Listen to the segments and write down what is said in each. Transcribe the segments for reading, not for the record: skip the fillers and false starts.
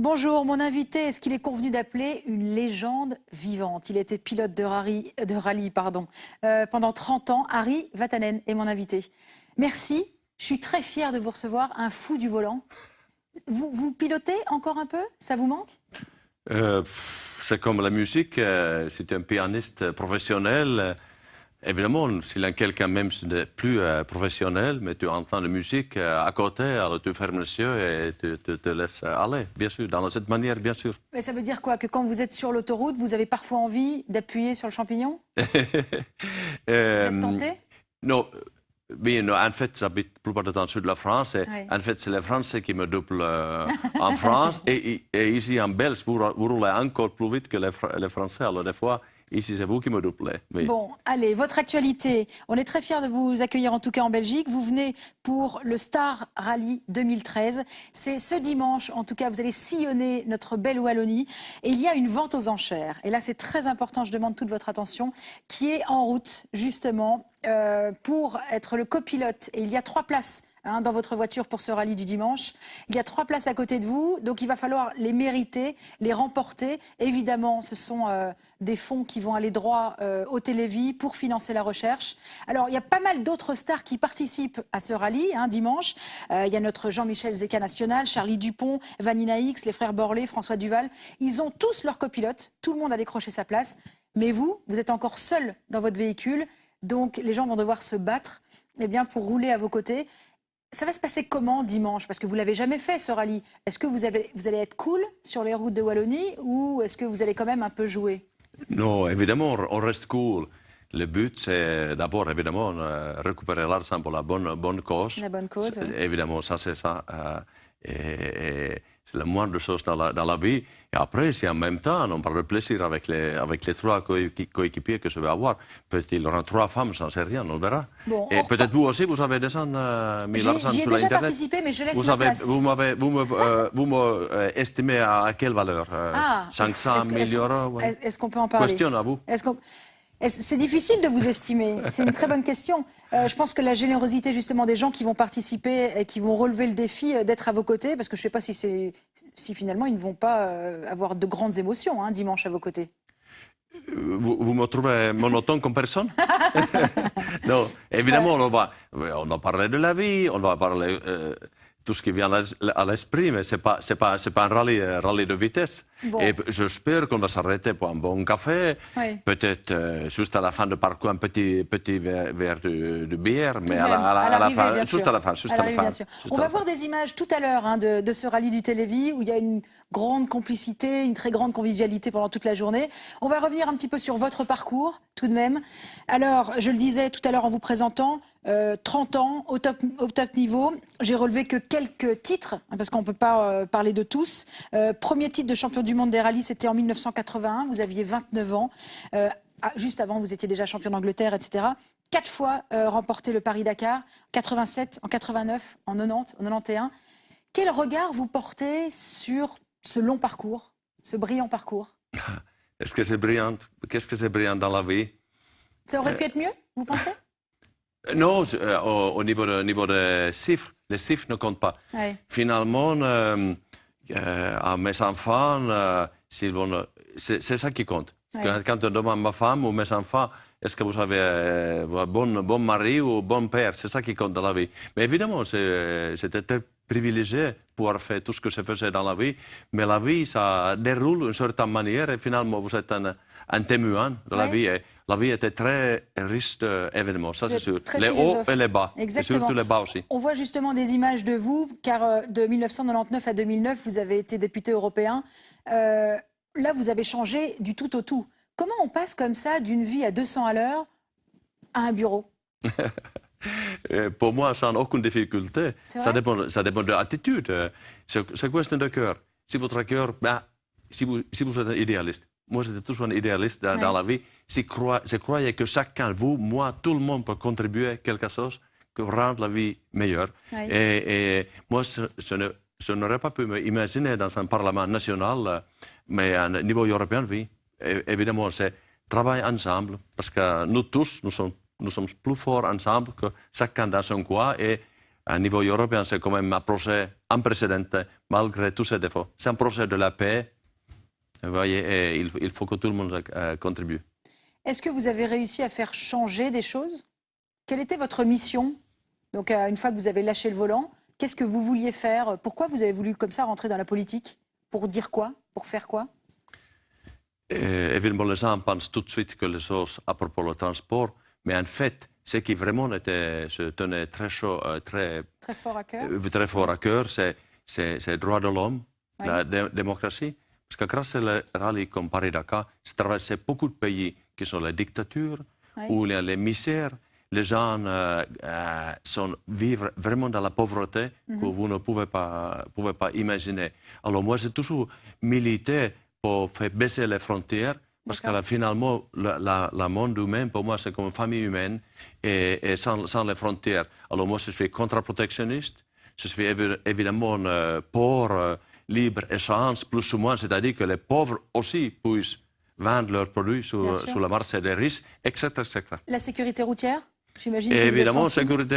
Bonjour, mon invité est ce qu'il est convenu d'appeler une légende vivante. Il était pilote de rallye pendant 30 ans. Harry Vatanen est mon invité. Merci, je suis très fière de vous recevoir, un fou du volant. Vous pilotez encore un peu? Ça vous manque? C'est comme la musique, c'est un pianiste professionnel. Évidemment, si quelqu'un même n'est plus professionnel, mais tu entends la musique à côté, alors tu fermes les yeux et tu te laisses aller, bien sûr, dans cette manière, bien sûr. Mais ça veut dire quoi? Que quand vous êtes sur l'autoroute, vous avez parfois envie d'appuyer sur le champignon? Vous êtes tenté? Non, oui, non, en fait, j'habite la plupart du temps au sud de la France. Et Oui. en fait, c'est les Français qui me doublent en France. Et ici, en Belgique, vous roulez encore plus vite que les Français. Alors, des fois, ici, c'est vous qui me doublez. Oui. Bon, allez, votre actualité. On est très fiers de vous accueillir en tout cas en Belgique. Vous venez pour le Star Rally 2013. C'est ce dimanche, en tout cas, vous allez sillonner notre belle Wallonie. Et il y a une vente aux enchères. Et là, c'est très important, je demande toute votre attention, qui est en route, justement, pour être le copilote. Et il y a 3 places dans votre voiture pour ce rallye du dimanche. Il y a 3 places à côté de vous, donc il va falloir les mériter, les remporter. Évidemment, ce sont des fonds qui vont aller droit au Télévis pour financer la recherche. Alors, il y a pas mal d'autres stars qui participent à ce rallye dimanche. Il y a notre Jean-Michel Zeka National, Charlie Dupont, Vanina X, les frères Borlée, François Duval. Ils ont tous leur copilote, tout le monde a décroché sa place. Mais vous êtes encore seul dans votre véhicule, donc les gens vont devoir se battre pour rouler à vos côtés. Ça va se passer comment dimanche? Parce que vous ne l'avez jamais fait, ce rallye. Est-ce que vous allez être cool sur les routes de Wallonie ou est-ce que vous allez quand même un peu jouer? Non, évidemment, on reste cool. Le but, c'est d'abord, évidemment, récupérer l'argent pour la bonne cause. La bonne cause, oui. Évidemment, ça, c'est ça. Et c'est la moindre chose dans la vie. Et après, si en même temps, on parle de plaisir avec les 3 coéquipiers que je vais avoir, peut-être il y aura 3 femmes, j'en sais rien, on verra. Bon, et peut-être vous aussi, vous avez déjà mis l'argent sur J'y ai l'Internet. déjà participé, mais je laisse ma place. Vous estimez à quelle valeur 500 000 euros? Ouais. Est-ce qu'on peut en parler? Question à vous. C'est difficile de vous estimer, c'est une très bonne question. Je pense que la générosité justement des gens qui vont participer et qui vont relever le défi d'être à vos côtés, parce que je ne sais pas si finalement ils ne vont pas avoir de grandes émotions dimanche à vos côtés. Vous me trouvez monotone comme personne? Non, évidemment, on va parler de la vie, on va parler tout ce qui vient à l'esprit, mais ce n'est pas un rallye de vitesse. Bon. Et j'espère qu'on va s'arrêter pour un bon café, oui. Peut-être juste à la fin de parcours, un petit verre de bière, mais à la fin, juste à la fin. On va voir des images tout à l'heure de ce rallye du Télévis, où il y a une grande complicité, une très grande convivialité pendant toute la journée. On va revenir un petit peu sur votre parcours, tout de même. Alors, je le disais tout à l'heure en vous présentant, 30 ans, au top niveau. J'ai relevé que quelques titres, parce qu'on ne peut pas parler de tous. Premier titre de champion du monde des rallyes, c'était en 1981. Vous aviez 29 ans. Juste avant, vous étiez déjà champion d'Angleterre, etc. 4 fois remporté le Paris-Dakar, 87, en 89, en 90, en 91. Quel regard vous portez sur ce long parcours, ce brillant parcours? Est-ce que c'est brillant? Qu'est-ce que c'est brillant dans la vie? Ça aurait pu être mieux, vous pensez? Non, au niveau des chiffres, les chiffres ne comptent pas. Oui. Finalement, à mes enfants, c'est ça qui compte. Oui. Quand je demande à ma femme ou mes enfants, est-ce que vous avez un bon mari ou un bon père? C'est ça qui compte dans la vie. Mais évidemment, c'était très privilégié pour faire tout ce que je faisais dans la vie. Mais la vie, ça déroule d'une certaine manière et finalement, vous êtes un témoin de la vie. Et la vie était très riche d'événements, ça c'est sûr. Les hauts et les bas. Exactement. Et surtout les bas aussi. On voit justement des images de vous, car de 1999 à 2009, vous avez été député européen. Là, vous avez changé du tout au tout. Comment on passe comme ça d'une vie à 200 à l'heure à un bureau? Pour moi, sans aucune difficulté. Ça dépend de l'attitude. C'est question de cœur. Si votre cœur, si vous êtes un idéaliste, moi j'étais toujours un idéaliste dans la vie, je croyais que chacun, vous, moi, tout le monde peut contribuer quelque chose pour rendre la vie meilleure. Oui. Et moi, je n'aurais pas pu m'imaginer dans un parlement national, mais à un niveau européen, oui. Évidemment, c'est travailler ensemble, parce que nous tous, nous sommes plus forts ensemble que chacun dans son coin. Et À un niveau européen, c'est quand même un projet unprecedenté, malgré tous ses défauts. C'est un projet de la paix, vous voyez, et il faut que tout le monde contribue. Est-ce que vous avez réussi à faire changer des choses? Quelle était votre mission? Donc, une fois que vous avez lâché le volant, qu'est-ce que vous vouliez faire? Pourquoi vous avez voulu comme ça rentrer dans la politique? Pour dire quoi? Pour faire quoi? Évidemment, les gens pensent tout de suite que les choses à propos du transport, mais en fait, ce qui vraiment se tenait très chaud, Très fort à cœur, très fort à cœur, c'est les droits de l'homme, Oui. la démocratie. Parce que grâce à le rallye comme Paris-Dakar, c'est traversé beaucoup de pays qui sont les dictatures, Oui. ou les misères. Les gens vivent vraiment dans la pauvreté que vous ne pouvez pas imaginer. Alors moi, j'ai toujours milité pour faire baisser les frontières, parce que finalement, le monde humain, pour moi, c'est comme une famille humaine, et sans les frontières. Alors moi, je suis contre-protectionniste, je suis évidemment pour libre-échange, plus ou moins, c'est-à-dire que les pauvres aussi puissent vendre leurs produits sur le marché des riches, etc., etc. La sécurité routière? J'imagine Et que vous êtes évidemment, sensible.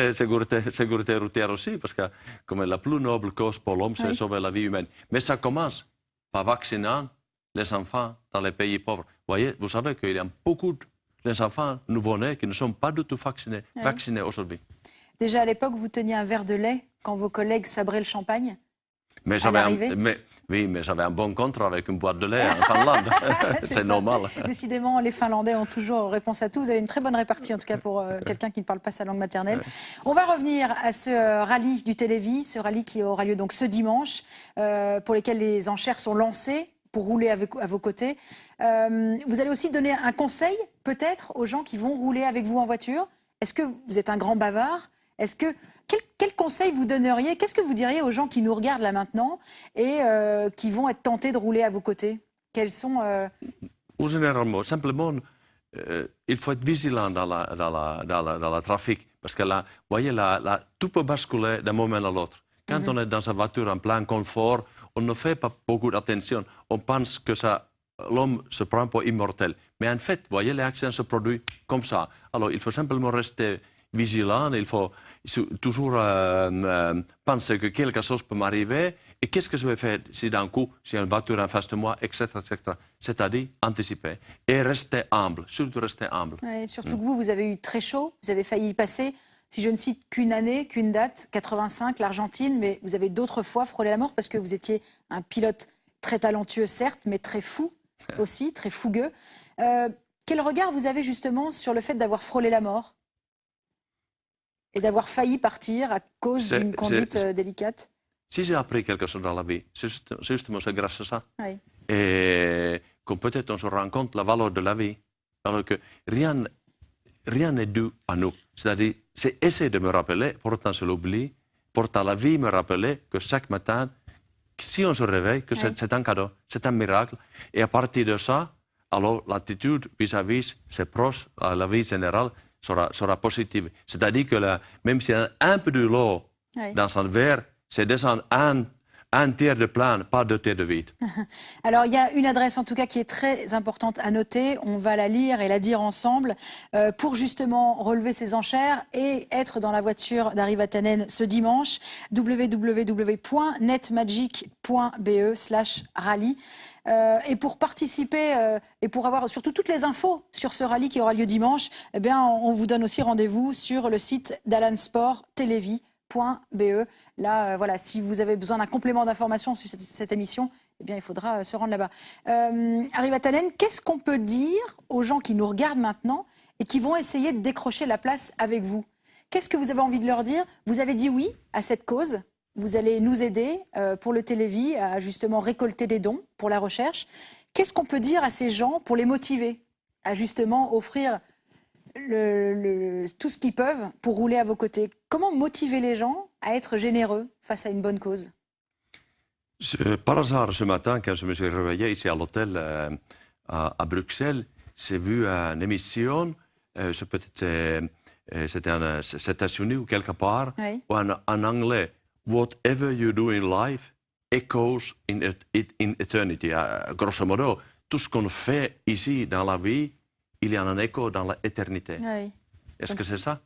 sécurité routière aussi, parce que comme la plus noble cause pour l'homme, c'est sauver la vie humaine. Mais ça commence par vacciner les enfants dans les pays pauvres. Vous savez qu'il y a beaucoup d'enfants nouveau-nés qui ne sont pas du tout vaccinés aujourd'hui. Déjà à l'époque, vous teniez un verre de lait quand vos collègues sabraient le champagne? Mais j'avais un bon contrat avec une boîte de lait en Finlande. C'est normal. Décidément, les Finlandais ont toujours réponse à tout. Vous avez une très bonne répartie, en tout cas pour quelqu'un qui ne parle pas sa langue maternelle. On va revenir à ce rallye du Télévis, ce rallye qui aura lieu donc ce dimanche, pour lequel les enchères sont lancées pour rouler à vos côtés. Vous allez aussi donner un conseil, peut-être, aux gens qui vont rouler avec vous en voiture. Est-ce que vous êtes un grand bavard? Quel conseil vous donneriez? Qu'est-ce que vous diriez aux gens qui nous regardent là maintenant et qui vont être tentés de rouler à vos côtés? Quels sont... Ou généralement, simplement, il faut être vigilant dans le trafic. Parce que là, vous voyez, tout peut basculer d'un moment à l'autre. Quand on est dans sa voiture en plein confort, on ne fait pas beaucoup d'attention. On pense que l'homme se prend pour immortel. Mais en fait, vous voyez, les accidents se produisent comme ça. Alors, il faut simplement rester vigilant, il faut toujours penser que quelque chose peut m'arriver et qu'est-ce que je vais faire si d'un coup, s'il y a une voiture en face de moi, etc. C'est-à-dire anticiper et rester humble, surtout rester humble. Ouais, surtout que vous avez eu très chaud, vous avez failli y passer, si je ne cite qu'une année, qu'une date, 85, l'Argentine, mais vous avez d'autres fois frôlé la mort parce que vous étiez un pilote très talentueux, certes, mais très fou aussi, très fougueux. Quel regard vous avez justement sur le fait d'avoir frôlé la mort et d'avoir failli partir à cause d'une conduite délicate? Si j'ai appris quelque chose dans la vie, c'est justement grâce à ça. Oui. Et comme peut-être on se rend compte de la valeur de la vie, alors que rien n'est dû à nous. C'est-à-dire, c'est essayer de me rappeler, pourtant je l'oublie, pourtant la vie me rappelait que chaque matin, si on se réveille, que c'est un cadeau, c'est un miracle. Et à partir de ça, alors l'attitude vis-à-vis ses proches, la vie générale, sera positive. C'est-à-dire que même s'il y a un peu de l'eau dans un verre, c'est descendre un tiers de plein, pas 2 tiers de vide. Alors, il y a une adresse en tout cas qui est très importante à noter. On va la lire et la dire ensemble pour justement relever ces enchères et être dans la voiture d'Ari Vatanen ce dimanche. www.netmagic.be/rallye. Et pour participer et pour avoir surtout toutes les infos sur ce rallye qui aura lieu dimanche, eh bien, on vous donne aussi rendez-vous sur le site d'Alan Sport Télévis.be. Là, voilà, si vous avez besoin d'un complément d'information sur cette émission, eh bien, il faudra se rendre là-bas. Ari Vatanen, qu'est-ce qu'on peut dire aux gens qui nous regardent maintenant et qui vont essayer de décrocher la place avec vous? Qu'est-ce que vous avez envie de leur dire? Vous avez dit oui à cette cause. Vous allez nous aider pour le Télévis à justement récolter des dons pour la recherche. Qu'est-ce qu'on peut dire à ces gens pour les motiver à justement offrir tout ce qu'ils peuvent pour rouler à vos côtés? Comment motiver les gens à être généreux face à une bonne cause? Par hasard, ce matin, quand je me suis réveillé ici à l'hôtel à Bruxelles, j'ai vu une émission, c'était aux États-Unis ou quelque part, en anglais. Whatever you do in life echoes in eternity. Grosso modo, tout ce qu'on fait ici dans la vie, il y a un écho dans l'éternité. Oui. Est-ce que c'est ça?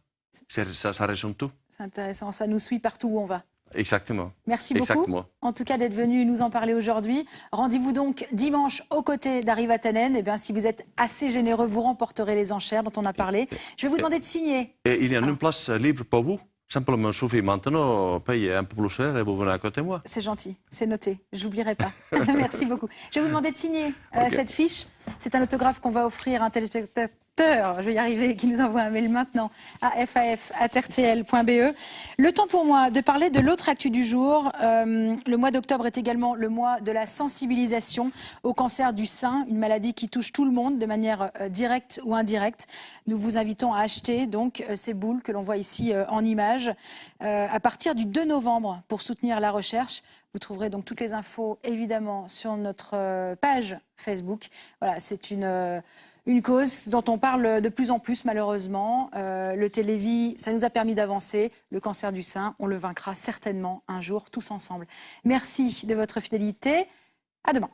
Ça résume tout. C'est intéressant, ça nous suit partout où on va. Exactement. Merci beaucoup, Exactement. en tout cas, d'être venu nous en parler aujourd'hui. Rendez-vous donc dimanche aux côtés d'Harry Vatanen. Eh bien, si vous êtes assez généreux, vous remporterez les enchères dont on a parlé. Je vais vous demander de signer. Et il y a une place libre pour vous. Simplement, chauffez maintenant, payez un peu plus cher et vous venez à côté de moi. C'est gentil, c'est noté, j'oublierai pas. Merci beaucoup. Je vais vous demander de signer cette fiche. C'est un autographe qu'on va offrir à un téléspectateur, je vais y arriver, qui nous envoie un mail maintenant à faf@rtl.be. Le temps pour moi de parler de l'autre actu du jour. Le mois d'octobre est également le mois de la sensibilisation au cancer du sein, une maladie qui touche tout le monde de manière directe ou indirecte. Nous vous invitons à acheter donc ces boules que l'on voit ici en image à partir du 2 novembre pour soutenir la recherche. Vous trouverez donc toutes les infos évidemment sur notre page Facebook. Voilà, c'est une cause dont on parle de plus en plus malheureusement. Le télévis, ça nous a permis d'avancer. Le cancer du sein, on le vaincra certainement un jour tous ensemble. Merci de votre fidélité. À demain.